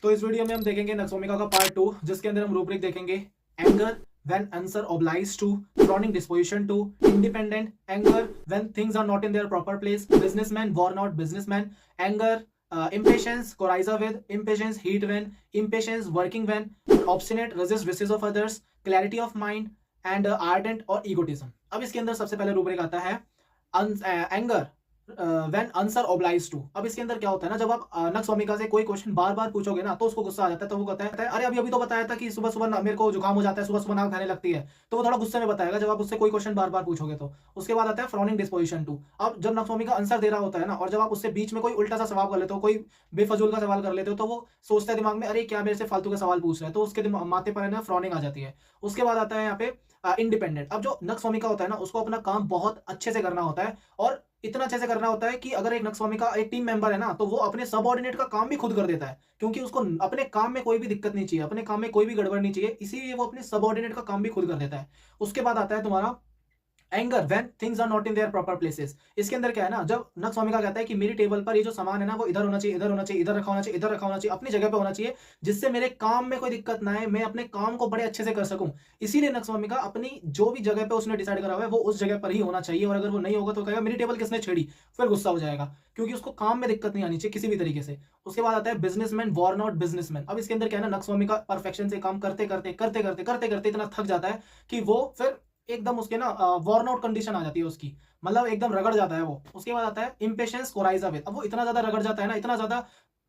तो इस वीडियो में हम देखेंगे नक्सोमिका का पार्ट 2, जिसके अंदर हम रूब्रिक देखेंगे। Anger when answer oblige to, frowning disposition to, independent anger when things are not in their proper place, businessman war not businessman, anger impatience coryza with, impatience heat when, impatience working when, obstinate resist wishes of others, clarity of mind and ardent और egotism। अब इसके अंदर सबसे पहले rubric आता है anger when answer oblige to. अब इसके अंदर क्या होता है ना, जब आप नक्सवामिका से कोई क्वेश्चन बार बार पूछोगे ना तो उसको गुस्सा आ जाता है। तो वो कहता है अरे अभी अभी तो बताया था कि सुबह सुबह मेरे को जुकाम हो जाता है, सुबह सुबह नाक खाने लगती है। तो वो थोड़ा गुस्से में बताएगा जब आप उससे कोई क्वेश्चन बार बार पूछोगे तो। उसके बाद आता है फ्रॉनिंग डिस्पोजिशन टू। अब जब नक्सवामिका आंसर दे रहा होता है ना, और जब आप उससे बीच में कोई उल्टा सा सवाल कर लेते हो, कोई बेफजूल का सवाल कर लेते हो, तो वो सोचता है दिमाग में अरे क्या मेरे से फालतू के सवाल पूछ रहे हैं, तो उसके माथे पर है ना फ्रॉनिंग आ जाती है। उसके बाद आता है यहाँ पे इंडिपेंडेंट। अब जो नक्सवामिका होता है ना, उसको अपना काम बहुत अच्छे से करना होता है, और इतना अच्छे से करना होता है कि अगर एक नक्सवामिका एक टीम मेंबर है ना, तो वो अपने सबऑर्डिनेट का काम भी खुद कर देता है, क्योंकि उसको अपने काम में कोई भी दिक्कत नहीं चाहिए, अपने काम में कोई भी गड़बड़ नहीं चाहिए, इसीलिए वो अपने सबऑर्डिनेट का काम भी खुद कर देता है। उसके बाद आता है तुम्हारा anger when things are not in their proper places. इसके अंदर क्या है ना, जब नक्सवामिका कहता है कि मेरी टेबल पर ये जो सामान है ना, वो इधर होना चाहिए, इधर होना चाहिए, इधर रखा होना चाहिए, इधर रखा होना चाहिए, अपनी जगह पे होना चाहिए, जिससे मेरे काम में कोई दिक्कत ना आए, मैं अपने काम को बड़े अच्छे से कर सकूं। इसीलिए नक्सवामिका अपनी जो भी जगह पे उसने डिसाइड करा हुआ है वो उस जगह पर ही होना चाहिए, और अगर वो नहीं होगा तो कहेगा मेरी टेबल किसने छेड़ी, फिर गुस्सा हो जाएगा, क्योंकि उसको काम में दिक्कत नहीं आनी चाहिए किसी भी तरीके से। उसके बाद आता है बिजनेसमैन वॉर नॉट बिजनेसमैन। अब इसके अंदर क्या है ना, नक्सवामिका परफेक्शन से काम करते करते करते करते करते करते इतना थक जाता है कि वो फिर एकदम उसके ना वॉर्न आउट कंडीशन आ जाती है उसकी, मतलब एकदम रगड़ जाता है वो। उसके बाद आता है इम्पेशंस कोराइजा विद। अब वो इतना ज्यादा रगड़ जाता है ना, इतना ज्यादा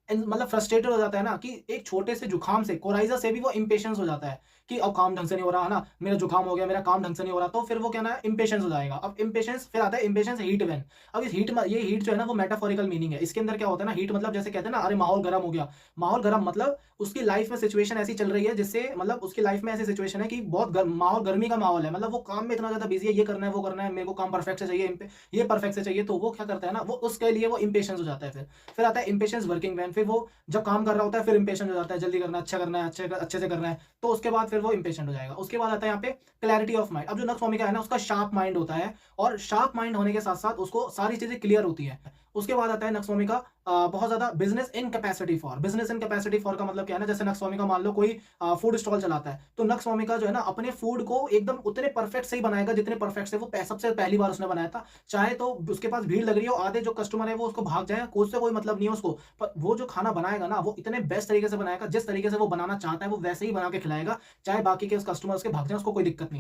मतलब फ्रस्ट्रेटेड हो जाता है ना, कि एक छोटे से जुकाम से, कोराइजा से भी वो इम्पेशंस हो जाता है कि अब काम ढंग से नहीं हो रहा है ना, मेरा जुकाम हो गया, मेरा काम ढंग से नहीं हो रहा, तो फिर वो क्या ना इम्पेशंस हो जाएगा। अब इम्पेशंस फिर आता है इम्पेशंस हीट व्हेन। अब इस हीट, ये हीट जो है ना वो मेटाफोरिकल मीनिंग है। इसके अंदर क्या होता है ना, हीट मतलब जैसे कहते हैं ना अरे माहौल गर्म हो गया। माहौल गर्म मतलब उसकी लाइफ में सिचुएशन ऐसी चल रही है जिससे, मतलब उसकी लाइफ में ऐसी सिचुएशन है कि बहुत माहौल गर्मी का माहौल है, मतलब वो काम में इतना ज्यादा बिजी है, ये करना है वो करना है, मेरे को काम परफेक्ट से चाहिए, ये परफेक्ट से चाहिए, तो वो क्या करता है ना, वो उसके लिए वो इम्पेशंस हो जाता है। फिर आता है इम्पेशंस वर्किंग व्हेन। फिर वो जब काम कर रहा होता है फिर इंपेशेंट हो जाता है, जल्दी करना है, अच्छा करना है, अच्छे से करना है, तो उसके बाद फिर वो इंपेशेंट हो जाएगा। उसके बाद आता है यहाँ पे क्लैरिटी ऑफ माइंड। अब जो नक्सवामिका है ना, उसका शार्प माइंड होता है, और शार्प माइंड होने के साथ साथ उसको सारी चीजें क्लियर होती है। उसके बाद आता है नक्सवामिका बहुत ज्यादा business in capacity for. Business in capacity for का मतलब क्या है ना, जैसे नक्सवामिका मान लो कोई फूड स्टॉल चलाता है, तो नक्सवामिका जो है ना अपने फूड को एकदम उतने परफेक्ट से ही बनाएगा जितने परफेक्ट से वो सबसे पहली बार उसने बनाया था। चाहे तो उसके पास भीड़ लग रही हो, आधे जो कस्टमर है वो उसको भाग जाए, उससे कोई मतलब नहीं है उसको, पर वो जो खाना बनाएगा ना वो इतने बेस्ट तरीके से बनाएगा, जिस तरीके से वो बनाना चाहता है वो वैसे ही बना के खिलाएगा, चाहे बाकी के उस कस्टमर्स के भाग जाए, उसको कोई दिक्कत नहीं।